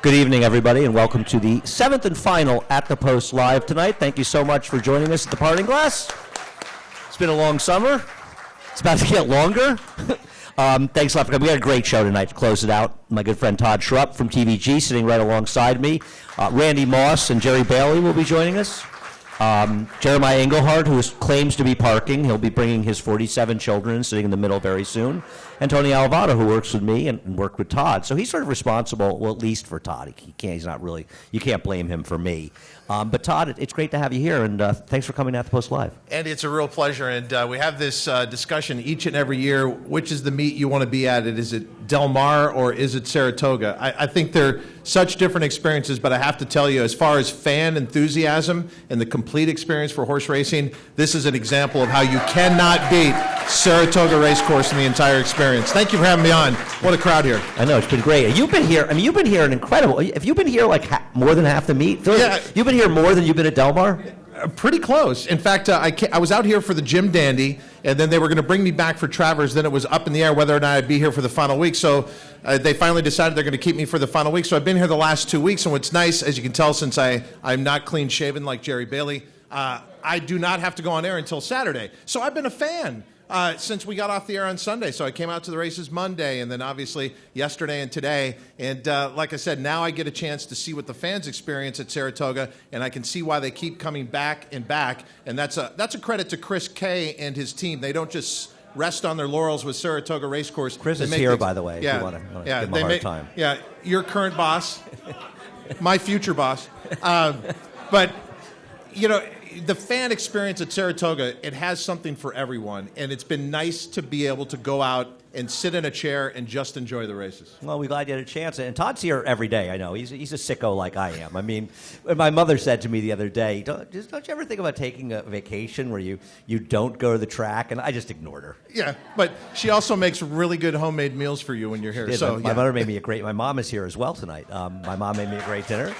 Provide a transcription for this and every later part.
Good evening, everybody, and welcome to the seventh and final At the Post Live tonight. Thank you so much for joining us at the Parting Glass. It's been a long summer. It's about to get longer. Thanks a lot for coming. We had a great show tonight to close it out. My good friend Todd Schrupp from TVG sitting right alongside me. Randy Moss and Jerry Bailey will be joining us. Jeremiah Engelhardt, who claims to be parking. He'll be bringing his 47 children, sitting in the middle very soon. And Tony Alvado, who works with me and worked with Todd. So he's sort of responsible, well, at least for Todd. He's not really, you can't blame him for me. But Todd, it's great to have you here, and thanks for coming to At the Post Live. Andy, it's a real pleasure, and we have this discussion each and every year. Which is the meet you want to be at? Is it Del Mar or is it Saratoga? I think they're such different experiences, but I have to tell you, as far as fan enthusiasm and the complete experience for horse racing, this is an example of how you cannot beat Saratoga Racecourse in the entire experience. Thank you for having me on. What a crowd here. I know, it's been great. You've been here, you've been here an incredible, have you been here like more than half the meet? Yeah. You've been here more than you've been at Del Mar? Pretty close. In fact, I was out here for the Jim Dandy, and then they were going to bring me back for Travers. Then it was up in the air whether or not I'd be here for the final week. So they finally decided they're going to keep me for the final week. So I've been here the last 2 weeks, and what's nice, as you can tell, since I'm not clean-shaven like Jerry Bailey, I do not have to go on air until Saturday. So I've been a fan since we got off the air on Sunday. So I came out to the races Monday, and then obviously yesterday and today. And like I said, now I get a chance to see what the fans experience at Saratoga, and I can see why they keep coming back and back. And that's a credit to Chris Kay and his team. They don't just rest on their laurels with Saratoga Racecourse. Chris is here, by the way, yeah, if you want to give him a hard time. Yeah, your current boss, my future boss. But, you know, the fan experience at Saratoga, it has something for everyone, and it's been nice to be able to go out and sit in a chair and just enjoy the races. Well, we're glad you had a chance. And Todd's here every day, I know. He's a sicko like I am. I mean, my mother said to me the other day, don't you ever think about taking a vacation where you don't go to the track? And I just ignored her. Yeah, but she also makes really good homemade meals for you when you're here. So my mother made me my mom is here as well tonight. My mom made me a great dinner.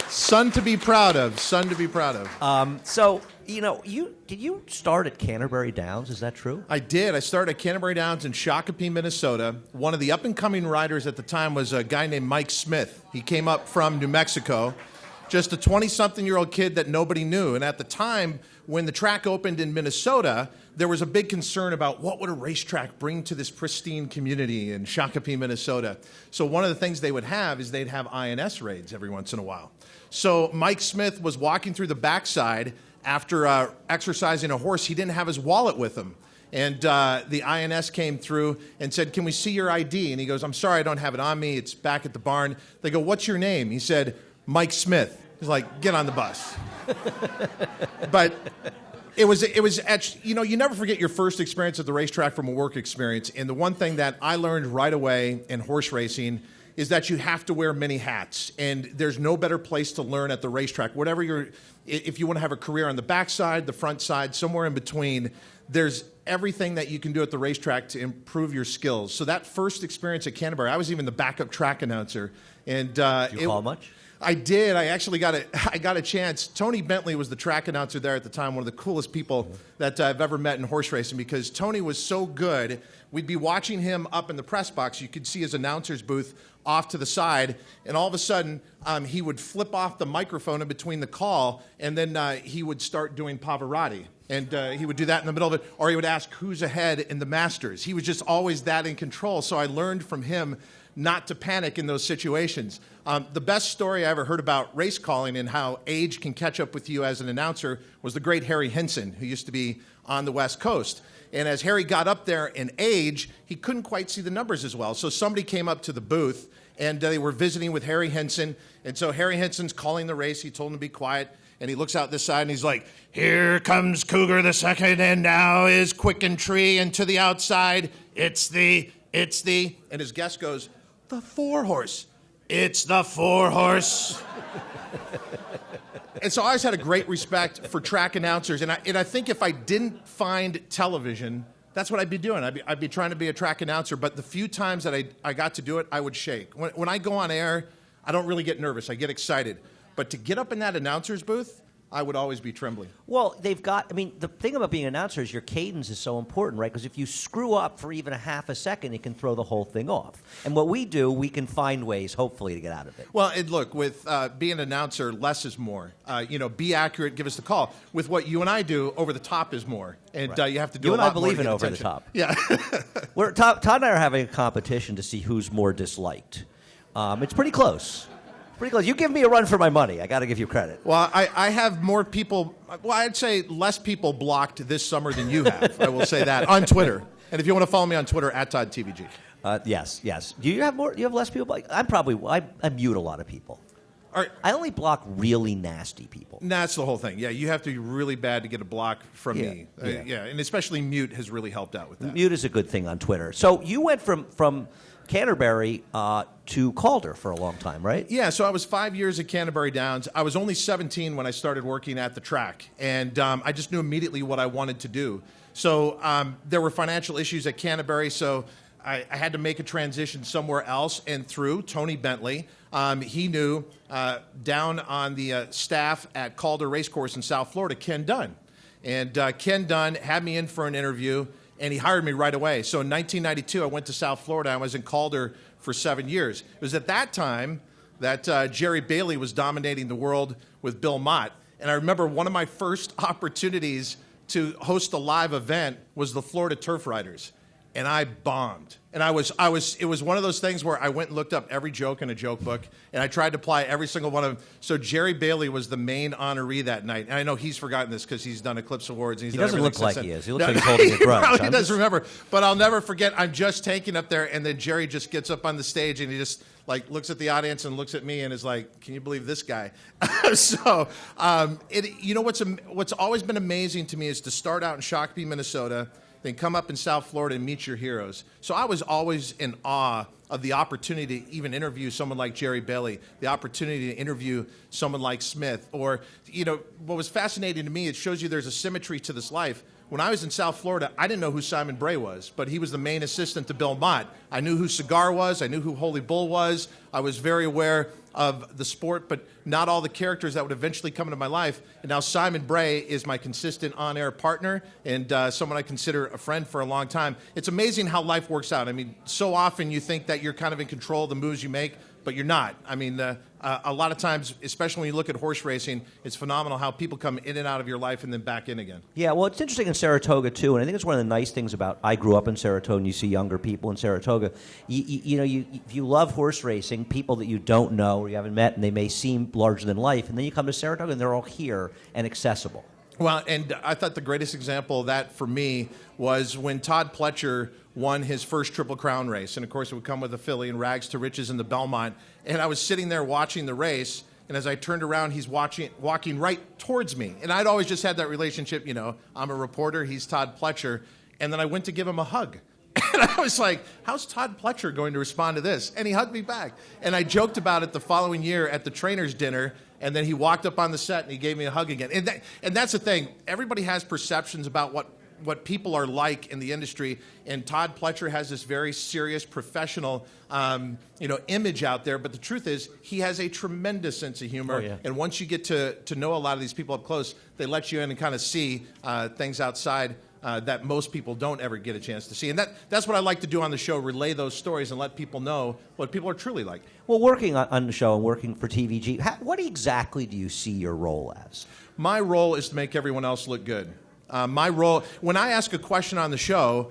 Son to be proud of. Son to be proud of. So, did you start at Canterbury Downs? Is that true? I did. I started at Canterbury Downs in Shakopee, Minnesota. One of the up-and-coming riders at the time was a guy named Mike Smith. He came up from New Mexico, just a 20-something-year-old kid that nobody knew. And at the time, when the track opened in Minnesota, there was a big concern about what would a racetrack bring to this pristine community in Shakopee, Minnesota. So one of the things they would have is they'd have INS raids every once in a while. So Mike Smith was walking through the backside after exercising a horse. He didn't have his wallet with him. And the INS came through and said, "Can we see your ID?" And he goes, "I'm sorry, I don't have it on me. It's back at the barn." They go, "What's your name?" He said, "Mike Smith." He's like, "Get on the bus." But it was you never forget your first experience at the racetrack from a work experience. And the one thing that I learned right away in horse racing is that you have to wear many hats, and there's no better place to learn at the racetrack. If you want to have a career on the backside, the front side, somewhere in between, there's everything that you can do at the racetrack to improve your skills. So that first experience at Canterbury, I was even the backup track announcer. And did you call much? I did. I actually got a chance. Tony Bentley was the track announcer there at the time, one of the coolest people that I've ever met in horse racing, because Tony was so good. We'd be watching him up in the press box. You could see his announcer's booth off to the side, and all of a sudden, he would flip off the microphone in between the call, and then he would start doing Pavarotti. And he would do that in the middle of it, or he would ask who's ahead in the Masters. He was just always that in control, so I learned from him not to panic in those situations. The best story I ever heard about race calling and how age can catch up with you as an announcer was the great Harry Henson, who used to be on the West Coast. And as Harry got up there in age, he couldn't quite see the numbers as well. So somebody came up to the booth, and they were visiting with Harry Henson. And so Harry Henson's calling the race. He told him to be quiet. And he looks out this side, and he's like, "Here comes Cougar the second, and now is Quicken Tree. And to the outside, it's the. And his guest goes, "The 4-horse. It's the 4-horse." And so I always had a great respect for track announcers. And I think if I didn't find television, that's what I'd be doing. I'd be trying to be a track announcer. But the few times that I got to do it, I would shake. When I go on air, I don't really get nervous. I get excited. But to get up in that announcer's booth, I would always be trembling. Well, the thing about being an announcer is your cadence is so important, right? Because if you screw up for even a half a second, it can throw the whole thing off. And what we do, we can find ways, hopefully, to get out of it. Well, and look, with being an announcer, less is more. Be accurate, give us the call. With what you and I do, over the top is more. And Right. You have to do You a and I lot more to believe in get over the attention. top. Yeah. Todd and I are having a competition to see who's more disliked. It's pretty close. Pretty close. You give me a run for my money. I got to give you credit. Well, I have more people, I'd say less people blocked this summer than you have. I will say that, on Twitter. And if you want to follow me on Twitter, @ToddTVG. Yes. Do you have more? Do you have less people? I mute a lot of people. All right. I only block really nasty people. That's the whole thing. Yeah, you have to be really bad to get a block from Yeah, me. yeah. And especially mute has really helped out with that. Mute is a good thing on Twitter. So you went from Canterbury to Calder for a long time, right? Yeah, so I was 5 years at Canterbury Downs. I was only 17 when I started working at the track, and I just knew immediately what I wanted to do. So there were financial issues at Canterbury, so I had to make a transition somewhere else, and through Tony Bentley, he knew down on the staff at Calder Racecourse in South Florida, Ken Dunn. And Ken Dunn had me in for an interview, and he hired me right away. So in 1992, I went to South Florida. I was in Calder for 7 years. It was at that time that Jerry Bailey was dominating the world with Bill Mott. And I remember one of my first opportunities to host a live event was the Florida Turf Riders. And I bombed. And it was one of those things where I went and looked up every joke in a joke book, and I tried to apply every single one of them. So Jerry Bailey was the main honoree that night. And I know he's forgotten this because he's done Eclipse Awards. And he's He done doesn't everything look like since he then. is. He looks like he's holding a grudge. He probably doesn't remember. But I'll never forget, I'm just taking up there, and then Jerry just gets up on the stage, and he just looks at the audience and looks at me and is like, "Can you believe this guy?" So, what's always been amazing to me is to start out in Shakopee, Minnesota, then come up in South Florida and meet your heroes. So I was always in awe of the opportunity to even interview someone like Jerry Bailey, the opportunity to interview someone like Smith. Or, what was fascinating to me, it shows you there's a symmetry to this life. When I was in South Florida, I didn't know who Simon Bray was, but he was the main assistant to Bill Mott. I knew who Cigar was. I knew who Holy Bull was. I was very aware of the sport, but not all the characters that would eventually come into my life. And now Simon Bray is my consistent on-air partner and someone I consider a friend for a long time. It's amazing how life works out. I mean, so often you think that you're kind of in control of the moves you make, but you're not. I mean, a lot of times, especially when you look at horse racing, it's phenomenal how people come in and out of your life and then back in again. Yeah, well, it's interesting in Saratoga, too, and I think it's one of the nice things about, I grew up in Saratoga, and you see younger people in Saratoga. If you love horse racing, people that you don't know or you haven't met, and they may seem larger than life, and then you come to Saratoga, and they're all here and accessible. Well, and I thought the greatest example of that for me was when Todd Pletcher won his first Triple Crown race. And, of course, it would come with a filly and Rags to Riches in the Belmont. And I was sitting there watching the race, and as I turned around, he's walking right towards me. And I'd always just had that relationship, I'm a reporter, he's Todd Pletcher. And then I went to give him a hug. And I was like, how's Todd Pletcher going to respond to this? And he hugged me back. And I joked about it the following year at the trainers' dinner, and then he walked up on the set and he gave me a hug again. And that's the thing. Everybody has perceptions about what people are like in the industry, and Todd Pletcher has this very serious, professional, image out there. But the truth is, he has a tremendous sense of humor. Oh, yeah. And once you get to know a lot of these people up close, they let you in and kind of see things outside that most people don't ever get a chance to see. And that's what I like to do on the show, relay those stories and let people know what people are truly like. Well, working on the show and working for TVG, what exactly do you see your role as? My role is to make everyone else look good. My role, when I ask a question on the show,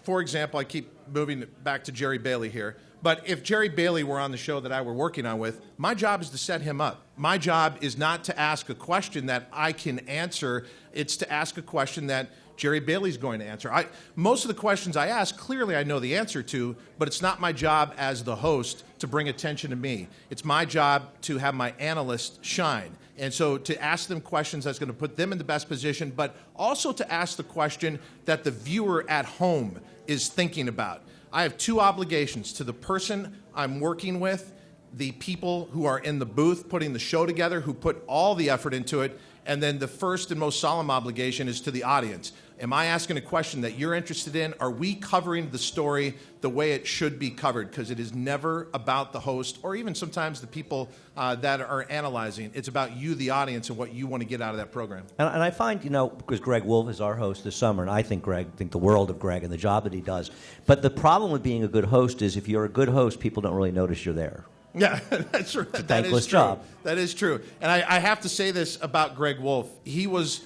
for example, I keep moving back to Jerry Bailey here, but if Jerry Bailey were on the show that I were working on with, my job is to set him up. My job is not to ask a question that I can answer. It's to ask a question that Jerry Bailey's going to answer. Most of the questions I ask, clearly I know the answer to, but it's not my job as the host to bring attention to me. It's my job to have my analysts shine. And so to ask them questions that's going to put them in the best position, but also to ask the question that the viewer at home is thinking about. I have two obligations: to the person I'm working with the people who are in the booth putting the show together, who put all the effort into it, and then the first and most solemn obligation is to the audience. Am I asking a question that you're interested in? Are we covering the story the way it should be covered? Because it is never about the host or even sometimes the people that are analyzing. It's about you, the audience, and what you want to get out of that program. And I find, because Greg Wolf is our host this summer, and I think the world of Greg and the job that he does. But the problem with being a good host is if you're a good host, people don't really notice you're there. Yeah, that's right. It's a thankless job. That is true. And I have to say this about Greg Wolf. He was,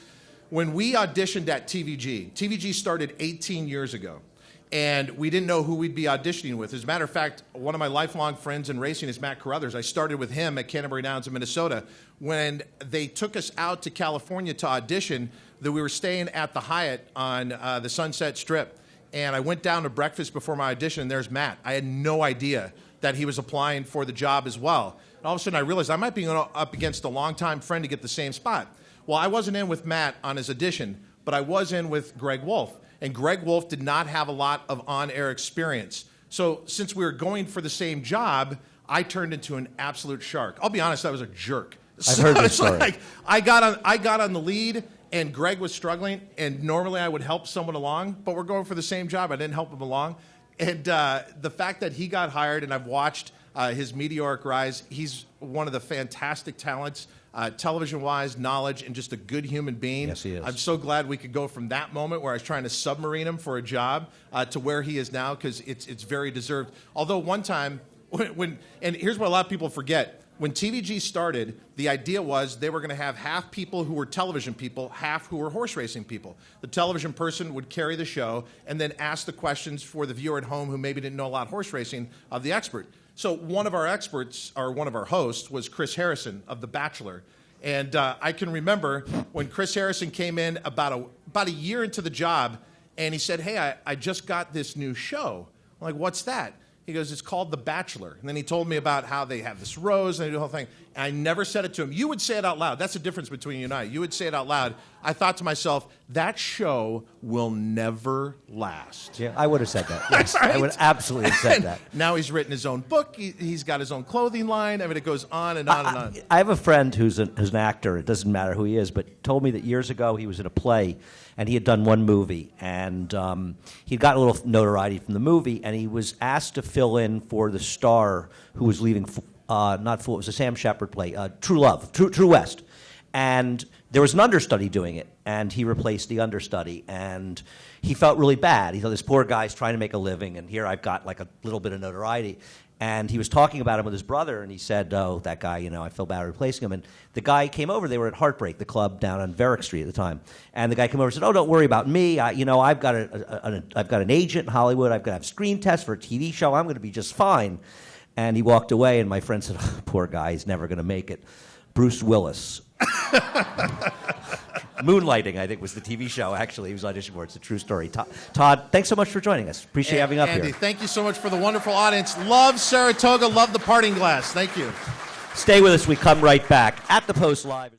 when we auditioned at TVG started 18 years ago. And we didn't know who we'd be auditioning with. As a matter of fact, one of my lifelong friends in racing is Matt Carruthers. I started with him at Canterbury Downs in Minnesota. When they took us out to California to audition, that we were staying at the Hyatt on the Sunset Strip. And I went down to breakfast before my audition, and there's Matt. I had no idea that he was applying for the job as well. And all of a sudden I realized I might be going up against a longtime friend to get the same spot. Well, I wasn't in with Matt on his audition, but I was in with Greg Wolf. And Greg Wolf did not have a lot of on-air experience. So since we were going for the same job, I turned into an absolute shark. I'll be honest, I was a jerk. I've heard this story. Like, I got on the lead, and Greg was struggling, and normally I would help someone along, but we're going for the same job. I didn't help him along. And the fact that he got hired, and I've watched his meteoric rise, he's one of the fantastic talents, television-wise, knowledge, and just a good human being. Yes, he is. I'm so glad we could go from that moment where I was trying to submarine him for a job to where he is now, because it's very deserved. Although one time, and here's what a lot of people forget, when TVG started, the idea was they were going to have half people who were television people, half who were horse racing people. The television person would carry the show and then ask the questions for the viewer at home who maybe didn't know a lot of horse racing of the expert. So one of our experts, or one of our hosts, was Chris Harrison of The Bachelor. And I can remember when Chris Harrison came in about a year into the job, and he said, "Hey, I just got this new show." I'm like, "What's that?" He goes, "It's called The Bachelor." And then he told me about how they have this rose and they do the whole thing. And I never said it to him. You would say it out loud. That's the difference between you and I. You would say it out loud. I thought to myself, that show will never last. Yeah, I would have said that. Yes, Right? I would absolutely have said that. Now he's written his own book. He's got his own clothing line. I mean, it goes on and on and on. I have a friend who's an actor. It doesn't matter who he is, but told me that years ago he was in a play, and he had done one movie, and he'd got a little notoriety from the movie, and he was asked to fill in for the star who was leaving. Not Fool. It was a Sam Shepard play, True Love, True West, and there was an understudy doing it, and he replaced the understudy, and he felt really bad. He thought, this poor guy's trying to make a living, and here I've got like a little bit of notoriety. And he was talking about him with his brother, and he said, "Oh, that guy, I feel bad replacing him." And the guy came over. They were at Heartbreak, the club down on Varick Street at the time. And the guy came over and said, "Oh, don't worry about me. I've got an agent in Hollywood. I've got to have screen tests for a TV show. I'm going to be just fine." And he walked away, and my friend said, "Oh, poor guy, he's never going to make it." Bruce Willis. Moonlighting, I think, was the TV show, actually. He was auditioning for it. It's a true story. Todd, thanks so much for joining us. Appreciate having you up Andy, here. thank you so much for the wonderful audience. Love Saratoga. Love the parting glass. Thank you. Stay with us. We come right back at the Post Live.